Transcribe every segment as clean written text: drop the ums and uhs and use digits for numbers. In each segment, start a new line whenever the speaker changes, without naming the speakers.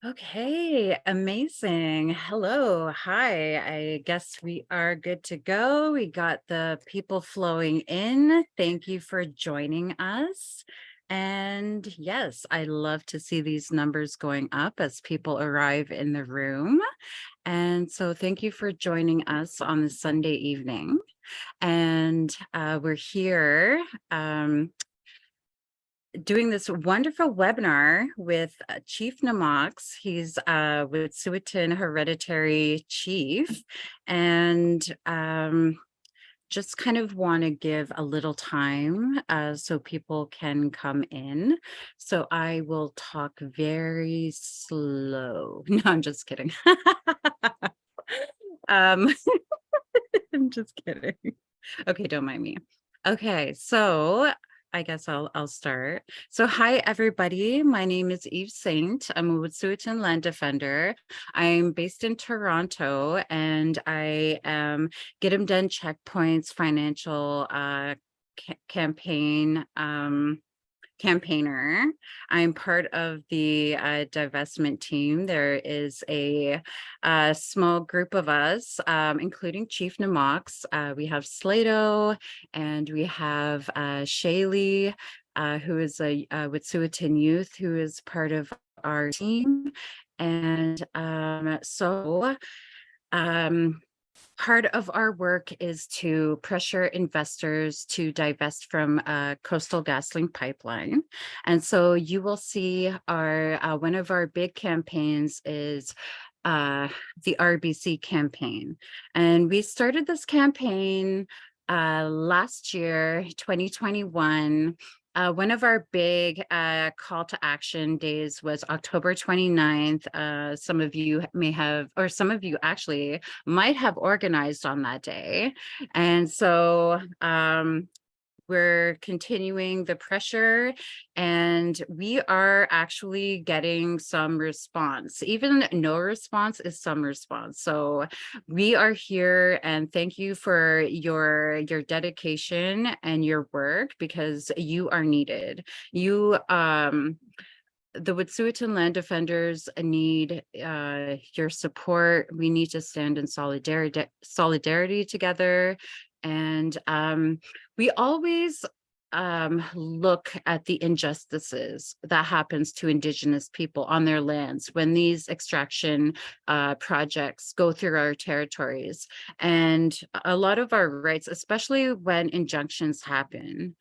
Okay, amazing. Hello. Hi. I guess we are good to go. We got the people flowing in. Thank you for joining us. And yes, I love to see these numbers going up as people arrive in the room. And so thank you for joining us on this Sunday evening. And we're here. Doing this wonderful webinar with Chief Namox. He's with Wet'suwet'en Hereditary Chief, and just kind of want to give a little time so people can come in. So I will talk very slow. No, I'm just kidding. um, I'm just kidding. Okay, don't mind me. Okay, so I guess I'll start. So hi everybody. My name is Eve Saint. I'm a Wet'suwet'en land defender. I'm based in Toronto and I am Get 'em Done Checkpoints financial campaign campaigner. I'm part of the divestment team. There is a small group of us, including Chief Namox. We have Slato and we have Shaylee, who is a Wet'suwet'en youth who is part of our team. And part of our work is to pressure investors to divest from Coastal GasLink pipeline. And so you will see our one of our big campaigns is the RBC campaign. And we started this campaign last year, 2021. One of our big call to action days was October 29th. Some of you may have, or some of you actually might have organized on that day. And so we're continuing the pressure and we are actually getting some response. Even no response is some response. So we are here and thank you for your dedication and your work because you are needed. The Wet'suwet'en land defenders need your support. We need to stand in solidarity together. And we always look at the injustices that happens to Indigenous people on their lands when these extraction projects go through our territories. And a lot of our rights, especially when injunctions happen,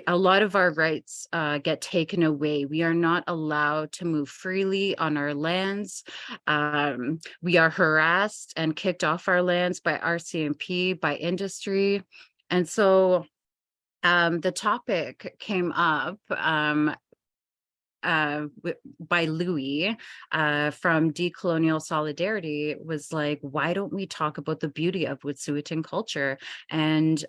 a lot of our rights get taken away. We are not allowed to move freely on our lands. We are harassed and kicked off our lands by RCMP, by industry. And so the topic came up by Louis from Decolonial Solidarity. Was like, why don't we talk about the beauty of Wet'suwet'en culture? And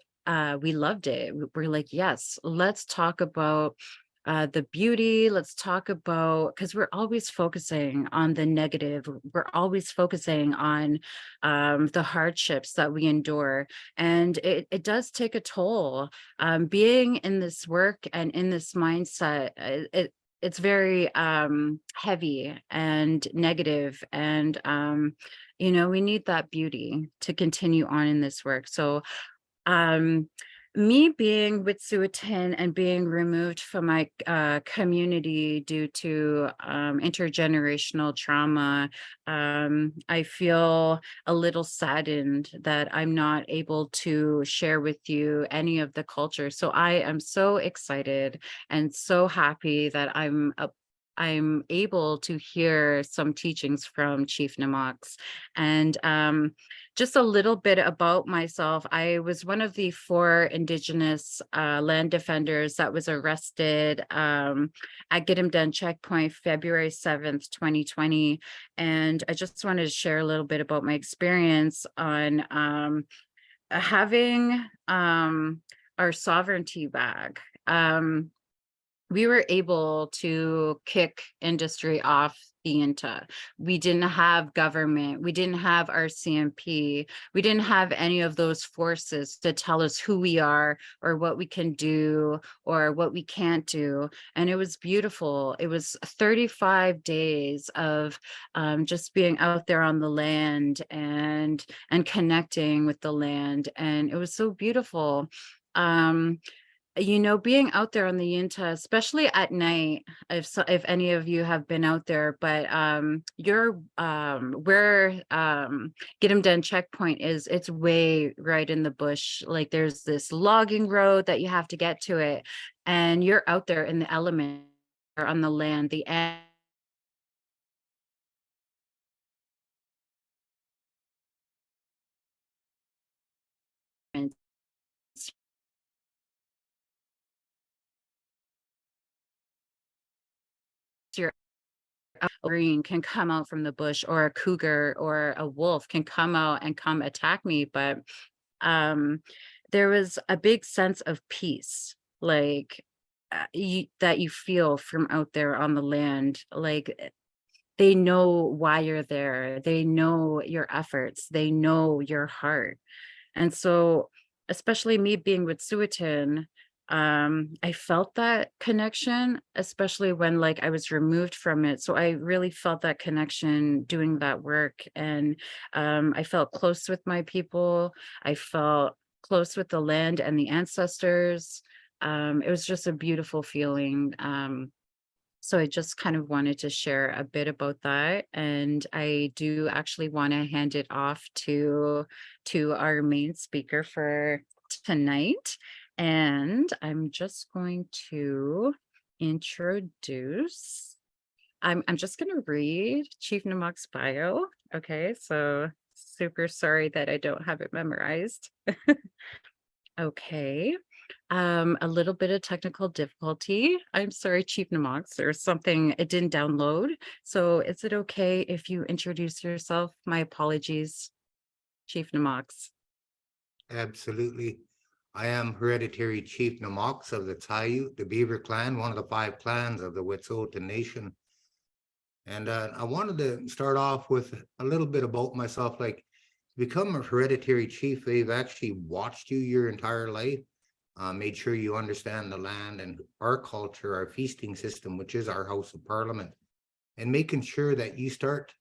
we loved it. We're like, yes, let's talk about the beauty. Let's talk about, because we're always focusing on the negative. We're always focusing on the hardships that we endure. And it does take a toll. Being in this work and in this mindset, it's very heavy and negative, and we need that beauty to continue on in this work. So me being Wet'suwet'en and being removed from my community due to intergenerational trauma, I feel a little saddened that I'm not able to share with you any of the culture. So I am so excited and so happy that I'm able to hear some teachings from Chief Namox. And just a little bit about myself. I was one of the 4 Indigenous land defenders that was arrested at Get 'em Done Checkpoint February 7th, 2020. And I just wanted to share a little bit about my experience on having our sovereignty back. we were able to kick industry off the INTA. We didn't have government, we didn't have our CMP, we didn't have any of those forces to tell us who we are or what we can do or what we can't do. And it was beautiful. It was 35 days of just being out there on the land and connecting with the land. And it was so beautiful. Um, being out there on the Yunta, especially at night, if any of you have been out there, but you're where Get 'em Done checkpoint is, it's way right in the bush. Like there's this logging road that you have to get to it, and you're out there in the element or on the land, the elements. You're green can come out from the bush, or a cougar or a wolf can come out and come attack me, but um there was a big sense of peace, like that you feel from out there on the land. Like they know why you're there, they know your efforts, they know your heart. And so, especially me being with Suatin, I felt that connection, especially when like I was removed from it. So I really felt that connection doing that work. And I felt close with my people. I felt close with the land and the ancestors. It was just a beautiful feeling. So I just kind of wanted to share a bit about that. And I do actually want to hand it off to our main speaker for tonight. And I'm just going to introduce, I'm just going to read Chief Namak's bio. Okay, so super sorry that I don't have it memorized. Okay. A little bit of technical difficulty. I'm sorry, Chief Namox, or something, it didn't download. So is it okay if you introduce yourself? My apologies, Chief Namox.
Absolutely. I am hereditary chief Namox of the Taiyu, the Beaver clan, one of the 5 clans of the Wet'suwet'en Nation. And I wanted to start off with a little bit about myself. Like, to become a hereditary chief, they've actually watched you your entire life, made sure you understand the land and our culture, our feasting system, which is our House of Parliament, and making sure that you start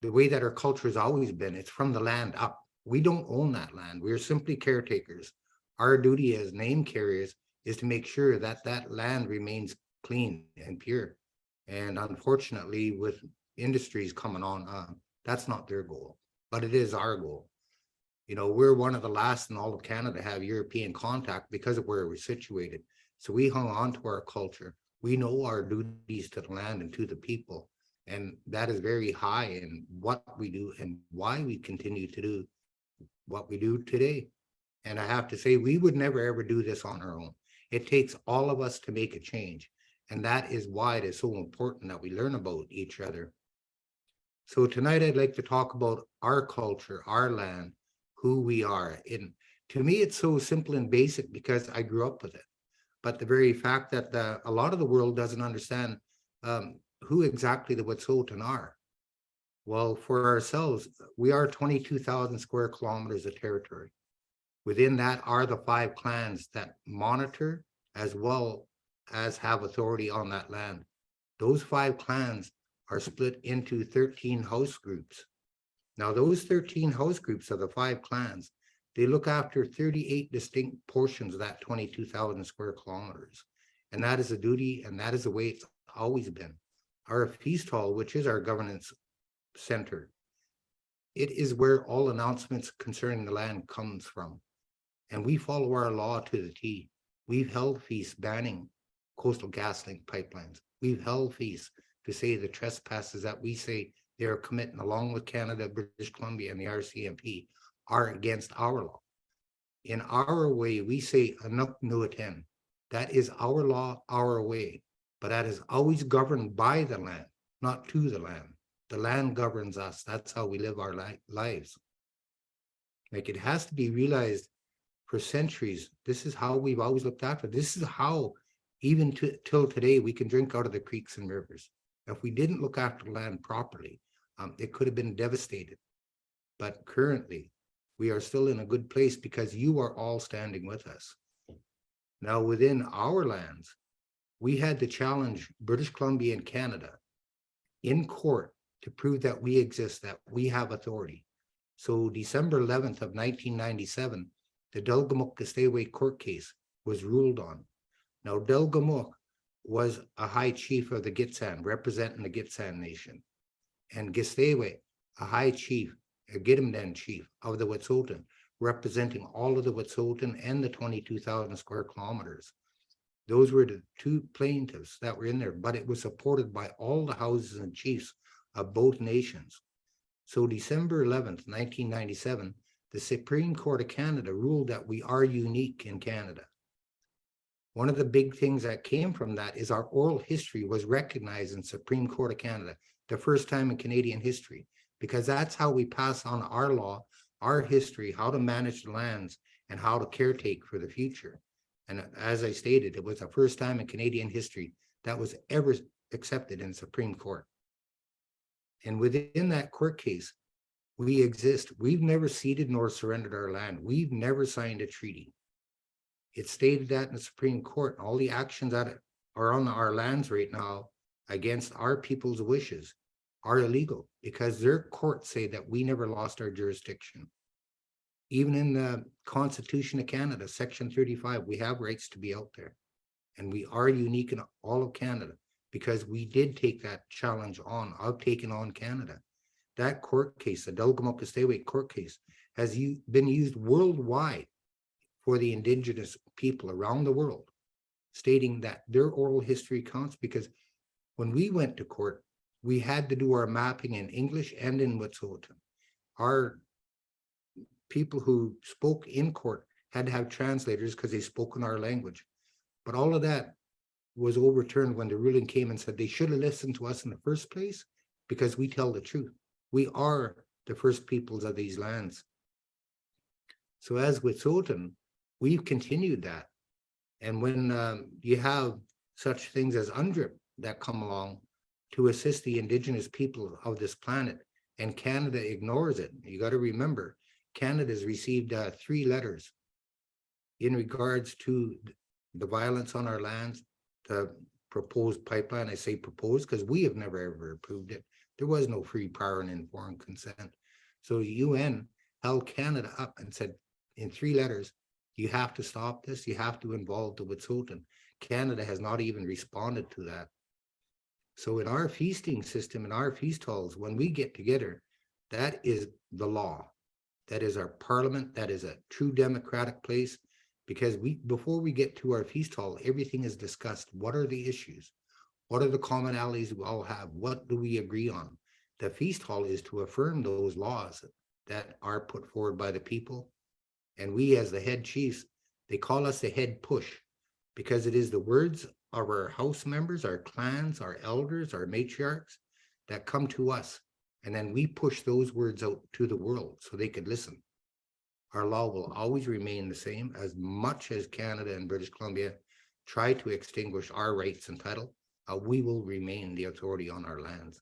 the way that our culture has always been. It's from the land up. We don't own that land. We're simply caretakers. Our duty as name carriers is to make sure that that land remains clean and pure. And unfortunately, with industries coming on, that's not their goal, but it is our goal. You know, we're one of the last in all of Canada to have European contact because of where we're situated. So we hung on to our culture. We know our duties to the land and to the people. And that is very high in what we do and why we continue to do what we do today. And I have to say, we would never ever do this on our own. It takes all of us to make a change. And that is why it is so important that we learn about each other. So tonight I'd like to talk about our culture, our land, who we are. And to me, it's so simple and basic because I grew up with it. But the very fact that a lot of the world doesn't understand who exactly the Wet'suwet'en are. Well, for ourselves, we are 22,000 square kilometers of territory. Within that are the 5 clans that monitor as well as have authority on that land. Those 5 clans are split into 13 house groups. Now, those 13 house groups of the 5 clans, they look after 38 distinct portions of that 22,000 square kilometers. And that is a duty, and that is the way it's always been. Our feast hall, which is our governance center, it is where all announcements concerning the land comes from. And we follow our law to the T. We've held feasts banning coastal GasLink pipelines. We've held feasts to say the trespasses that we say they are committing along with Canada, British Columbia, and the RCMP are against our law. In our way, we say Anuk Nuaten. That is our law, our way. But that is always governed by the land, not to the land. The land governs us. That's how we live our lives. Like, it has to be realized for centuries, this is how we've always looked after. This is how Even till today, we can drink out of the creeks and rivers. If we didn't look after the land properly, it could have been devastated. But currently, we are still in a good place because you are all standing with us. Now, within our lands, we had to challenge British Columbia and Canada in court to prove that we exist, that we have authority. So December 11th of 1997, the Delgamuukw court case was ruled on. Now, Delgamuukw was a high chief of the Gitxsan, representing the Gitxsan nation, and Gisdewe, a high chief, a Gidimt'en chief of the Wet'suwet'en, representing all of the Wet'suwet'en and the 22,000 square kilometers. Those were the two plaintiffs that were in there, but it was supported by all the houses and chiefs of both nations. So December 11th, 1997, the Supreme Court of Canada ruled that we are unique in Canada. One of the big things that came from that is our oral history was recognized in Supreme Court of Canada, the first time in Canadian history, because that's how we pass on our law, our history, how to manage the lands, and how to caretake for the future. And as I stated, it was the first time in Canadian history that was ever accepted in Supreme Court. And within that court case, we exist. We've never ceded nor surrendered our land. We've never signed a treaty. It stated that in the Supreme Court. All the actions that are on our lands right now against our people's wishes are illegal because their courts say that we never lost our jurisdiction. Even in the Constitution of Canada, Section 35, we have rights to be out there. And we are unique in all of Canada because we did take that challenge on. I've taken on Canada. That court case, the Delgamuukw court case, has been used worldwide for the Indigenous people around the world, stating that their oral history counts because when we went to court, we had to do our mapping in English and in Wet'suwet'en. Our people who spoke in court had to have translators because they spoke in our language. But all of that was overturned when the ruling came and said they should have listened to us in the first place because we tell the truth. We are the first peoples of these lands. So as Wet'suwet'en, we've continued that. And when you have such things as UNDRIP that come along to assist the Indigenous people of this planet, and Canada ignores it, you got to remember, Canada's received 3 letters in regards to the violence on our lands, the proposed pipeline. I say proposed because we have never ever approved it. There was no free, prior, and informed consent. So the UN held Canada up and said in 3 letters, you have to stop this. You have to involve the Wet'suwet'en. Canada has not even responded to that. So in our feasting system, in our feast halls, when we get together, that is the law. That is our parliament. That is a true democratic place because before we get to our feast hall, everything is discussed. What are the issues? What are the commonalities we all have? What do we agree on? The feast hall is to affirm those laws that are put forward by the people. And we, as the head chiefs, they call us the head push because it is the words of our house members, our clans, our elders, our matriarchs that come to us. And then we push those words out to the world so they could listen. Our law will always remain the same as much as Canada and British Columbia try to extinguish our rights and title. We will remain the authority on our lands.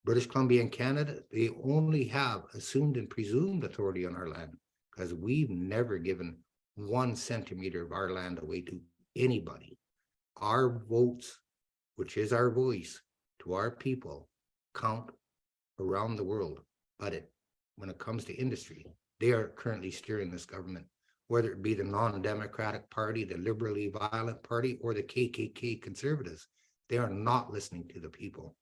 British Columbia and Canada, they only have assumed and presumed authority on our land because we've never given 1 centimeter of our land away to anybody. Our votes, which is our voice to our people, count around the world. But when it comes to industry, they are currently steering this government, whether it be the non-democratic party, the liberally violent party, or the KKK conservatives. They are not listening to the people.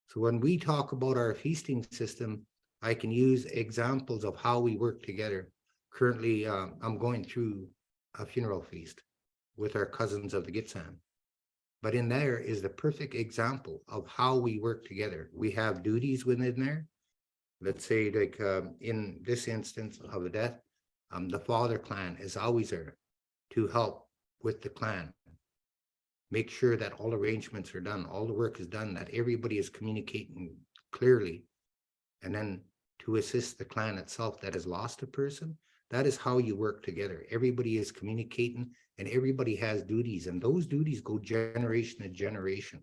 So when we talk about our feasting system, I can use examples of how we work together. Currently, I'm going through a funeral feast with our cousins of the Gitxsan. But in there is the perfect example of how we work together. We have duties within there. Let's say like in this instance of a death, the father clan is always there to help with the clan. Make sure that all arrangements are done, all the work is done, that everybody is communicating clearly. And then to assist the clan itself that has lost a person, that is how you work together. Everybody is communicating and everybody has duties, and those duties go generation to generation.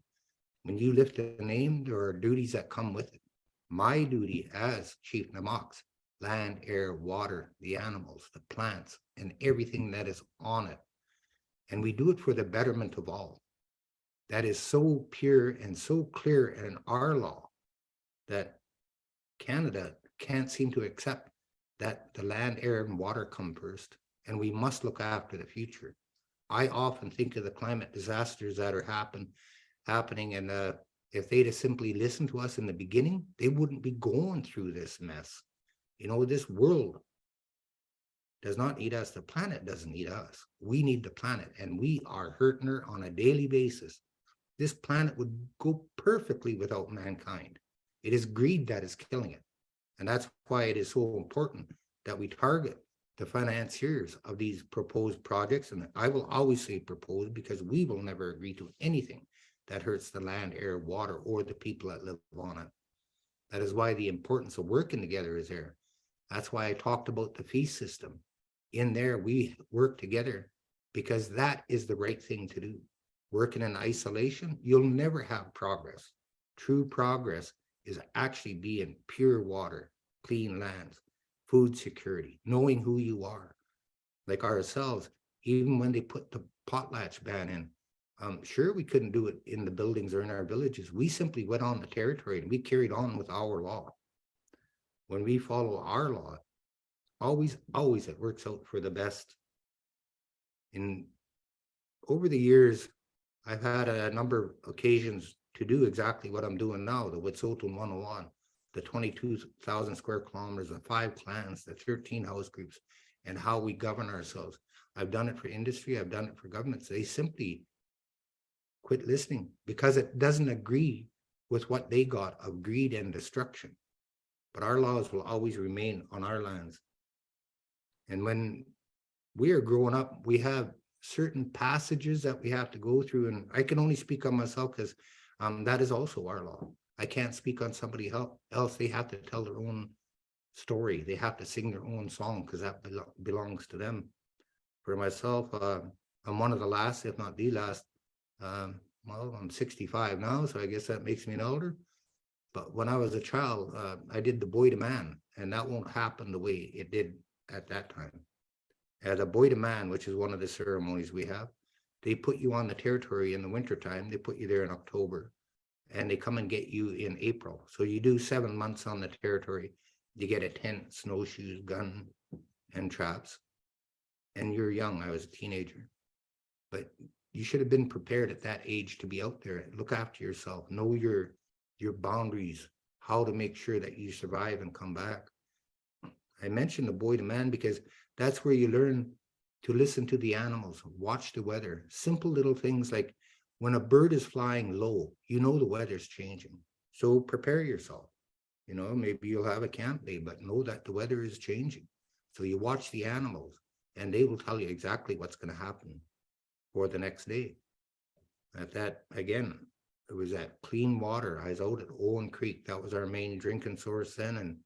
When you lift a name, there are duties that come with it. My duty as Chief Namox, land, air, water, the animals, the plants, and everything that is on it. And we do it for the betterment of all. That is so pure and so clear in our law that Canada can't seem to accept that the land, air, and water come first, and we must look after the future. I often think of the climate disasters that are happening, and if they'd have simply listened to us in the beginning, they wouldn't be going through this mess. This world does not need us. The planet doesn't need us. We need the planet, and we are hurting her on a daily basis. This planet would go perfectly without mankind. It is greed that is killing it. And that's why it is so important that we target the financiers of these proposed projects. And I will always say proposed, because we will never agree to anything that hurts the land, air, water, or the people that live on it. That is why the importance of working together is there. That's why I talked about the fee system. In there, we work together because that is the right thing to do. Working in isolation, you'll never have progress. True progress is actually being pure water, clean lands, food security, knowing who you are. Like ourselves, even when they put the potlatch ban in, sure, we couldn't do it in the buildings or in our villages. We simply went on the territory and we carried on with our law. When we follow our law, always it works out for the best. In over the years, I've had a number of occasions to do exactly what I'm doing now, the Wet'suwet'en 101, the 22,000 square kilometers, the 5 clans, the 13 house groups, and how we govern ourselves. I've done it for industry, I've done it for governments. They simply quit listening because it doesn't agree with what they got of greed and destruction. But our laws will always remain on our lands. And when we are growing up, we have certain passages that we have to go through. And I can only speak on myself because that is also our law. I can't speak on somebody else. They have to tell their own story. They have to sing their own song because that belongs to them. For myself, I'm one of the last, if not the last. Well, I'm 65 now, so I guess that makes me an elder. But when I was a child, I did the boy to man, and that won't happen the way it did at that time. The boy to man, which is one of the ceremonies we have, they put you on the territory in the wintertime. They put you there in October, and they come and get you in April. So you do 7 months on the territory. You get a tent, snowshoes, gun, and traps. And you're young. I was a teenager. But you should have been prepared at that age to be out there. Look after yourself. Know your boundaries, how to make sure that you survive and come back. I mentioned the boy to man because that's where you learn to listen to the animals, watch the weather, simple little things like when a bird is flying low, you know the weather's changing. So prepare yourself. Maybe you'll have a camp day, but know that the weather is changing. So you watch the animals and they will tell you exactly what's going to happen for the next day. At that, again, it was that clean water. I was out at Owen Creek. That was our main drinking source then. And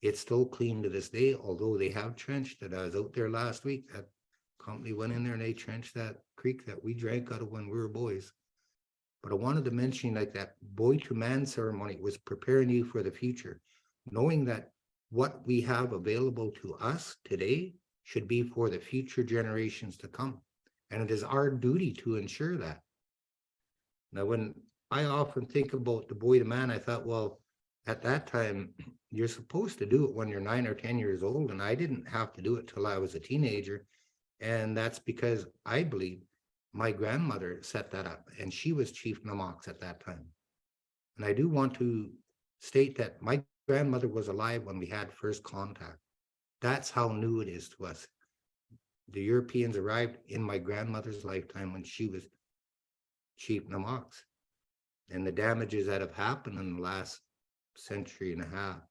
it's still clean to this day, although they have trenched it. I was out there last week. That company went in there and they trenched that creek that we drank out of when we were boys. But I wanted to mention like that boy to man ceremony was preparing you for the future, knowing that what we have available to us today should be for the future generations to come. And it is our duty to ensure that. Now, when I often think about the boy to man, I thought, well, at that time, you're supposed to do it when you're 9 or 10 years old. And I didn't have to do it till I was a teenager. And that's because I believe my grandmother set that up, and she was Chief Namox at that time. And I do want to state that my grandmother was alive when we had first contact. That's how new it is to us. The Europeans arrived in my grandmother's lifetime when she was Chief Namox. And the damages that have happened in the last century and a half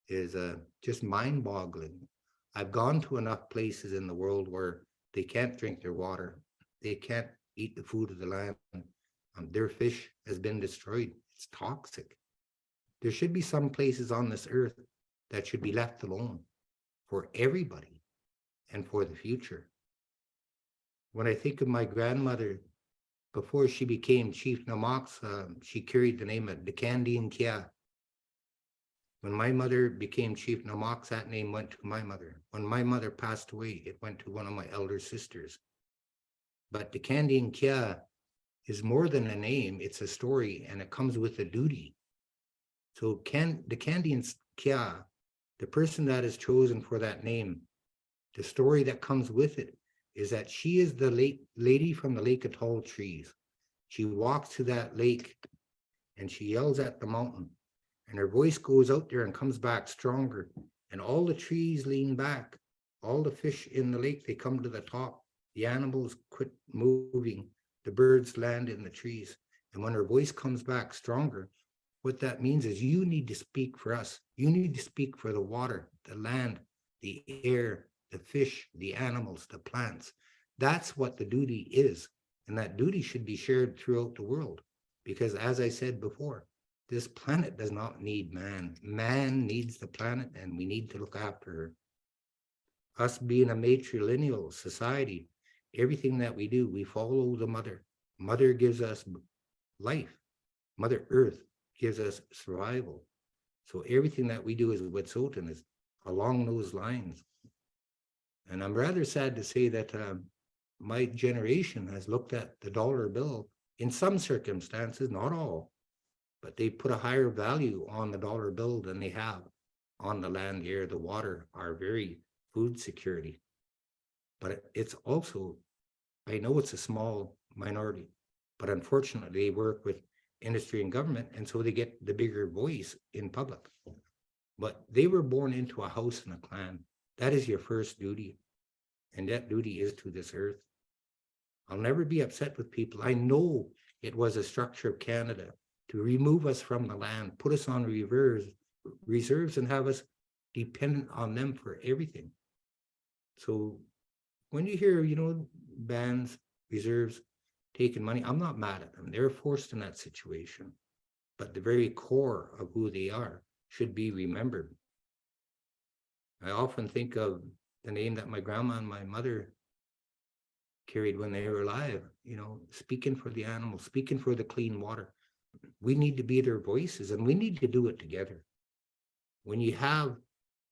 is just mind-boggling. I've gone to enough places in the world where they can't drink their water. They can't eat the food of the land. Their fish has been destroyed. It's toxic. There should be some places on this earth that should be left alone for everybody and for the future. When I think of my grandmother, before she became Chief Namox, she carried the name of Decandian Kia. When my mother became Chief Namox, that name went to my mother. When my mother passed away, it went to one of my elder sisters. But Decandian Kia is more than a name, it's a story, and it comes with a duty. So Decandian Kia, the person that is chosen for that name, the story that comes with it is that she is the lady from the Lake of Tall Trees. She walks to that lake and she yells at the mountain, and her voice goes out there and comes back stronger. And all the trees lean back. All the fish in the lake, they come to the top. The animals quit moving. The birds land in the trees. And when her voice comes back stronger, what that means is you need to speak for us. You need to speak for the water, the land, the air, the fish, the animals, the plants. That's what the duty is. And that duty should be shared throughout the world. Because as I said before, this planet does not need man. Man needs the planet, and we need to look after her. Us being a matrilineal society, everything that we do, we follow the mother. Mother gives us life. Mother Earth gives us survival. So everything that we do as Wet'suwet'en is along those lines. And I'm rather sad to say that my generation has looked at the dollar bill in some circumstances, not all, but they put a higher value on the dollar bill than they have on the land, the air, the water, our very food security. But it's also, I know it's a small minority, but unfortunately they work with industry and government, and so they get the bigger voice in public. But they were born into a house and a clan. That is your first duty, and that duty is to this earth. I'll never be upset with people. I know it was a structure of Canada to remove us from the land, put us on reserves, and have us dependent on them for everything. So when you hear, bands, reserves taking money, I'm not mad at them. They're forced in that situation. But the very core of who they are should be remembered. I often think of the name that my grandma and my mother carried when they were alive, speaking for the animals, speaking for the clean water. We need to be their voices, and we need to do it together. When you have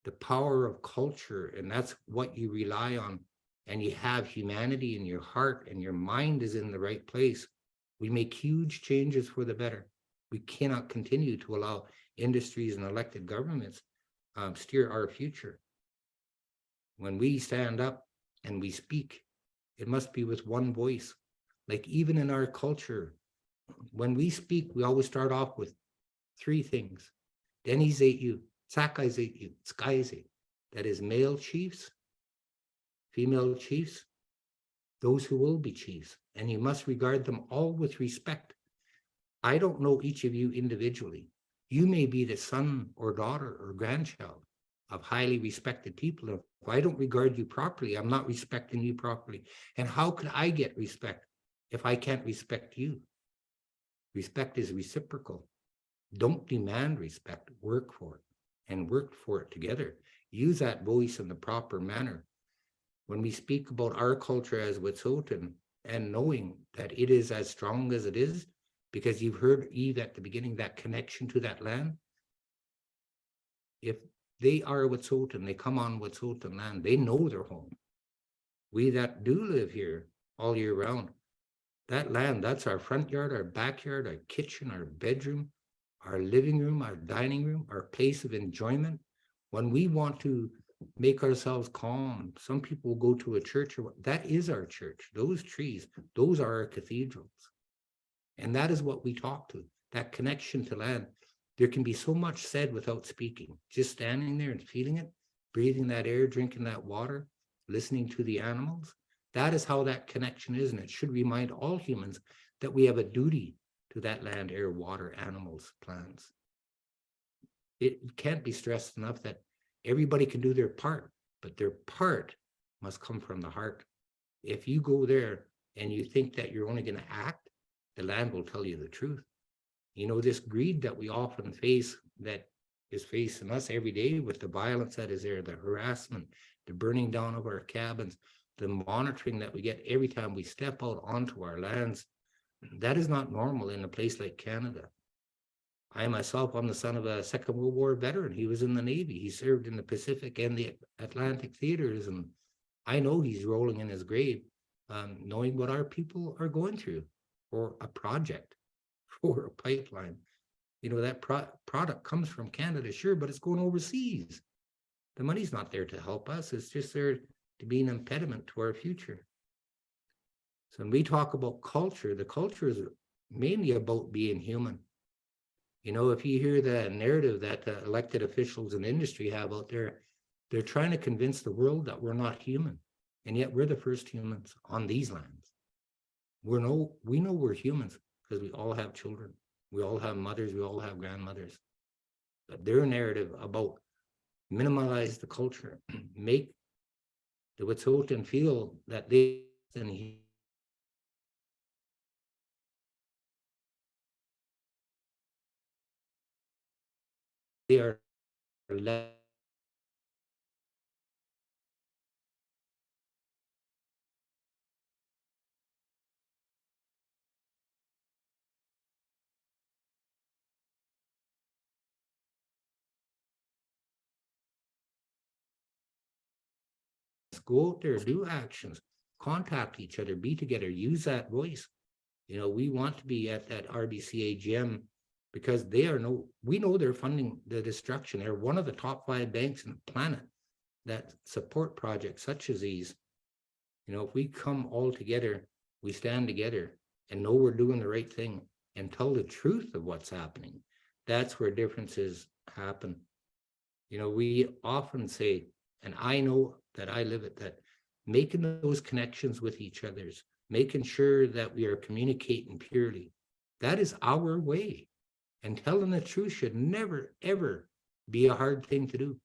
the power of culture, and that's what you rely on, and you have humanity in your heart and your mind is in the right place, we make huge changes for the better. We cannot continue to allow industries and elected governments steer our future. When we stand up and we speak, it must be with one voice. Like even in our culture, when we speak, we always start off with three things. Denny's ate you, Sakai's ate you, Skai's ate. That is male chiefs, female chiefs, those who will be chiefs, and you must regard them all with respect. I don't know each of you individually. You may be the son or daughter or grandchild of highly respected people. If I don't regard you properly, I'm not respecting you properly. And how could I get respect if I can't respect you? Respect is reciprocal. Don't demand respect, work for it, and work for it together. Use that voice in the proper manner. When we speak about our culture as Wet'suwet'en, and knowing that it is as strong as it is, because you've heard Eve at the beginning, that connection to that land. If they are Wet'suwet'en, they come on Wet'suwet'en land, they know their home. We that do live here all year round, that land, that's our front yard, our backyard, our kitchen, our bedroom, our living room, our dining room, our place of enjoyment. When we want to make ourselves calm, some people go to a church, that is our church. Those trees, those are our cathedrals. And that is what we talk to, that connection to land. There can be so much said without speaking, just standing there and feeling it, breathing that air, drinking that water, listening to the animals. That is how that connection is, and it should remind all humans that we have a duty to that land, air, water, animals, plants. It can't be stressed enough that everybody can do their part, but their part must come from the heart. If you go there and you think that you're only going to act, the land will tell you the truth. This greed that we often face, that is facing us every day with the violence that is there, the harassment, the burning down of our cabins, the monitoring that we get every time we step out onto our lands, that is not normal in a place like Canada. I myself, I'm the son of a Second World War veteran. He was in the Navy. He served in the Pacific and the Atlantic theaters. And I know he's rolling in his grave, knowing what our people are going through for a project, for a pipeline. You know, that product comes from Canada, sure, but it's going overseas. The money's not there to help us. It's just there to be an impediment to our future. So when we talk about culture, the culture is mainly about being human. You know, if you hear the narrative that the elected officials and industry have out there, they're trying to convince the world that we're not human. And yet we're the first humans on these lands. We know we're humans because we all have children. We all have mothers. We all have grandmothers. But their narrative about minimize the culture, make the Wet'suwet'en feel that they are less. Go out there, do actions, contact each other, be together, use that voice. You know, we want to be at that RBC AGM because we know they're funding the destruction. They're one of the top 5 banks in the planet that support projects such as these. You know, if we come all together, we stand together and know we're doing the right thing and tell the truth of what's happening, that's where differences happen. You know, we often say, and I know that I live it, that making those connections with each other's, making sure that we are communicating purely, that is our way. And telling the truth should never, ever be a hard thing to do.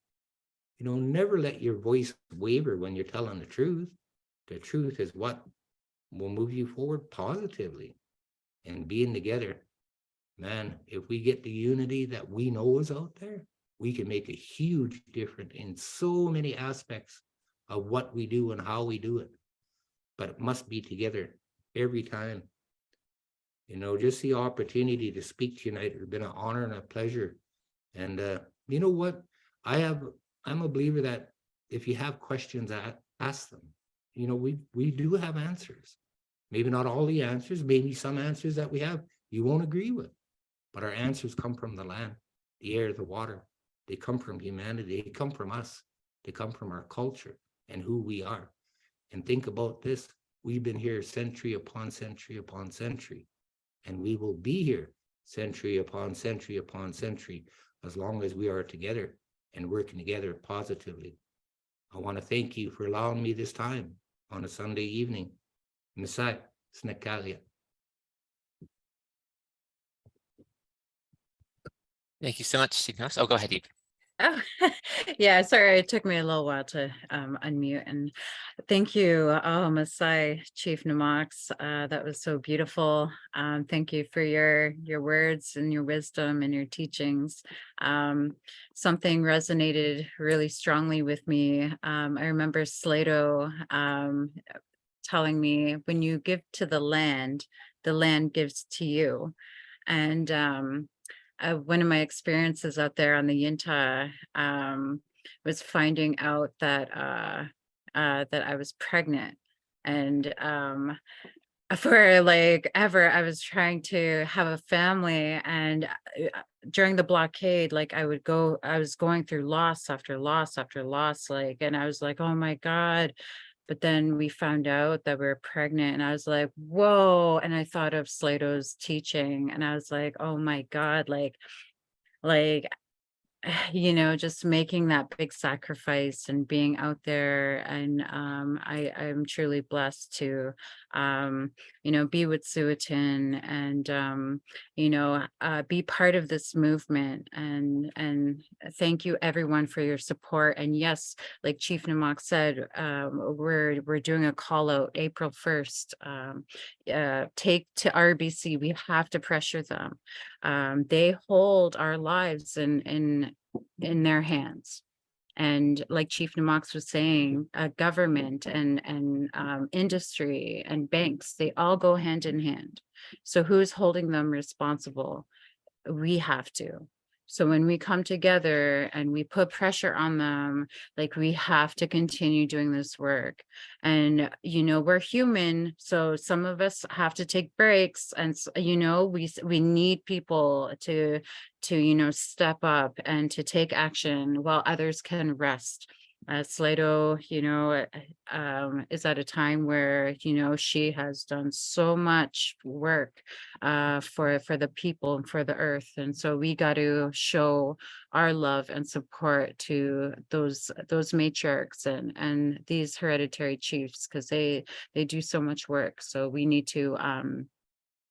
You know, never let your voice waver when you're telling the truth. The truth is what will move you forward positively. And being together, man, if we get the unity that we know is out there, we can make a huge difference in so many aspects of what we do and how we do it. But it must be together every time. You know, just the opportunity to speak to you tonight has been an honor and a pleasure. And you know what? I'm a believer that if you have questions, ask them. You know, we do have answers. Maybe not all the answers, maybe some answers that we have you won't agree with. But our answers come from the land, the air, the water. They come from humanity. They come from us. They come from our culture and who we are. And think about this. We've been here century upon century upon century. And we will be here century upon century upon century as long as we are together and working together positively. I want to thank you for allowing me this time on a Sunday evening. Masai, Snekalia.
Thank you so much, Chief Knox. Oh, go ahead, Eve.
Oh, yeah, sorry, it took me a little while to unmute. And thank you, Masai, Chief Namox. That was so beautiful. Thank you for your words and your wisdom and your teachings. Something resonated really strongly with me. I remember Slato telling me, when you give to the land gives to you. And one of my experiences out there on the Yinta was finding out that that I was pregnant. And for like ever, I was trying to have a family, and during the blockade, like I was going through loss after loss after loss, like, and I was like, oh my God. But then we found out that we were pregnant, and I was like, whoa. And I thought of Slato's teaching, and I was like, oh my God, like you know, just making that big sacrifice and being out there. And I'm truly blessed to you know, be with Suatin and you know, be part of this movement. And thank you everyone for your support. And yes, like Chief Namak said, we're doing a call out April 1st. Take to RBC. We have to pressure them. They hold our lives in their hands. And like Chief Namox was saying, government and industry and banks, they all go hand in hand. So who's holding them responsible? We have to. So when we come together and we put pressure on them, like we have to continue doing this work. And, we're human. So some of us have to take breaks, and, we need people to step up and to take action while others can rest. Slato, is at a time where, she has done so much work for the people and for the earth. And so we got to show our love and support to those matriarchs and these hereditary chiefs, because they do so much work. So we need to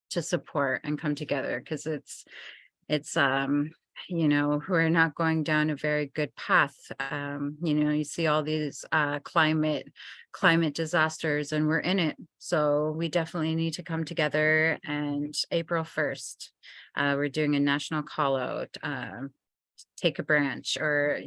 support and come together, because it's we're not going down a very good path. You see all these climate disasters, and we're in it. So we definitely need to come together. And April 1st, we're doing a national call out. Take a branch, or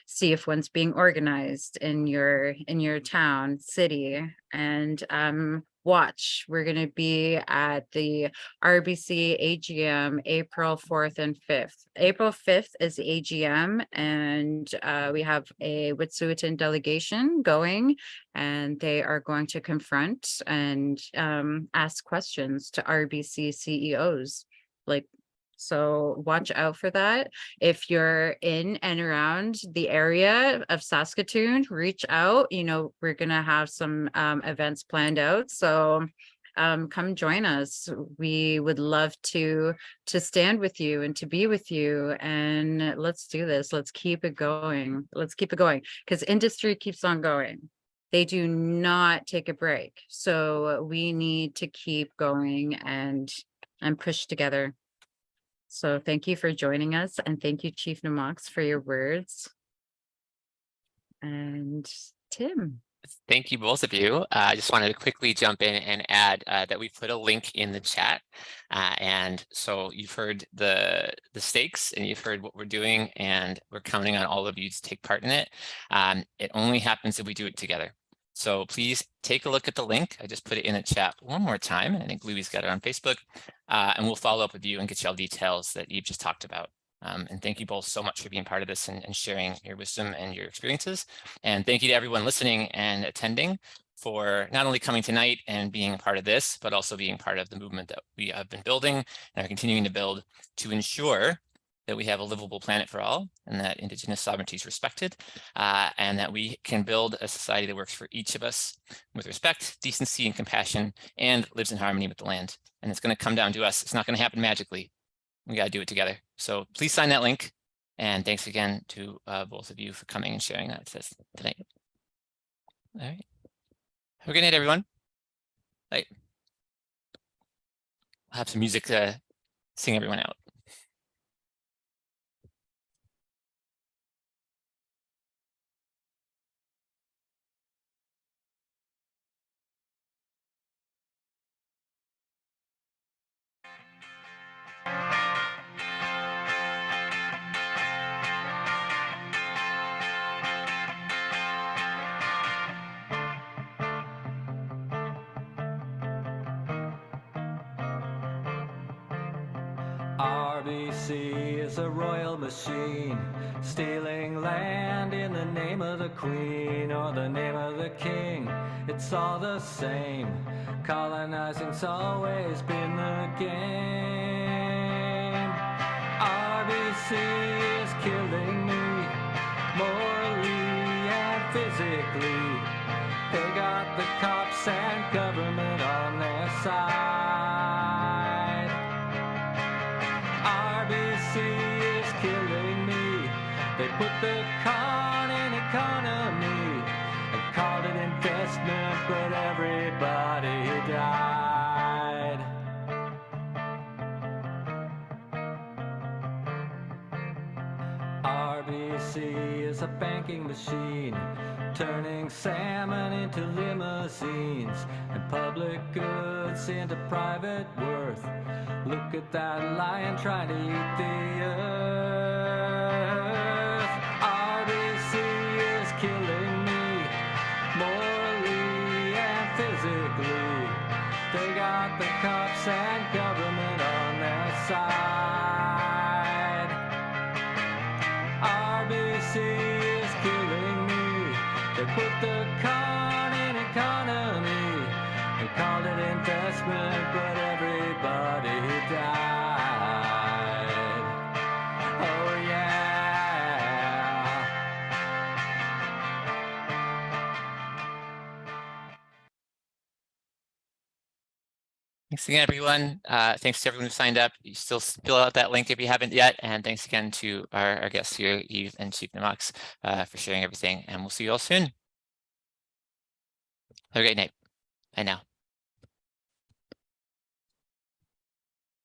see if one's being organized in your town, city. And watch, we're going to be at the RBC AGM April 4th and 5th. April 5th is the AGM, and we have a Wet'suwet'en delegation going, and they are going to confront and ask questions to RBC CEOs. So watch out for that. If you're in and around the area of Saskatoon, reach out. We're going to have some events planned out. So come join us. We would love to stand with you and to be with you. And let's do this. Let's keep it going. Let's keep it going, because industry keeps on going. They do not take a break. So we need to keep going and push together. So thank you for joining us, and thank you, Chief Namox, for your words. And Tim.
Thank you, both of you. I just wanted to quickly jump in and add that we put a link in the chat. And so you've heard the stakes, and you've heard what we're doing, and we're counting on all of you to take part in it. It only happens if we do it together. So please take a look at the link. I just put it in the chat one more time. I think Louie's got it on Facebook. And we'll follow up with you and get you all the details that you've just talked about. And thank you both so much for being part of this and sharing your wisdom and your experiences. And thank you to everyone listening and attending for not only coming tonight and being a part of this, but also being part of the movement that we have been building and are continuing to build to ensure that we have a livable planet for all, and that Indigenous sovereignty is respected, and that we can build a society that works for each of us with respect, decency, and compassion, and lives in harmony with the land. And it's going to come down to us. It's not going to happen magically. We got to do it together. So please sign that link. And thanks again to both of you for coming and sharing that with us tonight. All right. Have a good night, everyone. Bye. I'll have some music to sing everyone out.
RBC is a royal machine, stealing land in the name of the Queen or the name of the King. It's all the same. Colonizing's always been the game. RBC is killing me, morally and physically. They got the cops and government on their side. RBC is killing me. They put the con in economy and called it investment, but everybody died. RBC is a banking machine, turning salmon into limousines and public goods into private worth. Look at that lion trying to eat the earth. RBC the cops and government on their side. RBC is killing me. They put the con in economy and called it investment, but everybody died. Oh yeah.
Thanks again, everyone. Thanks to everyone who signed up. You still fill out that link if you haven't yet. And thanks again to our guests here, Eve and Chief Namox, for sharing everything. And we'll see you all soon. Have a great night. Bye now.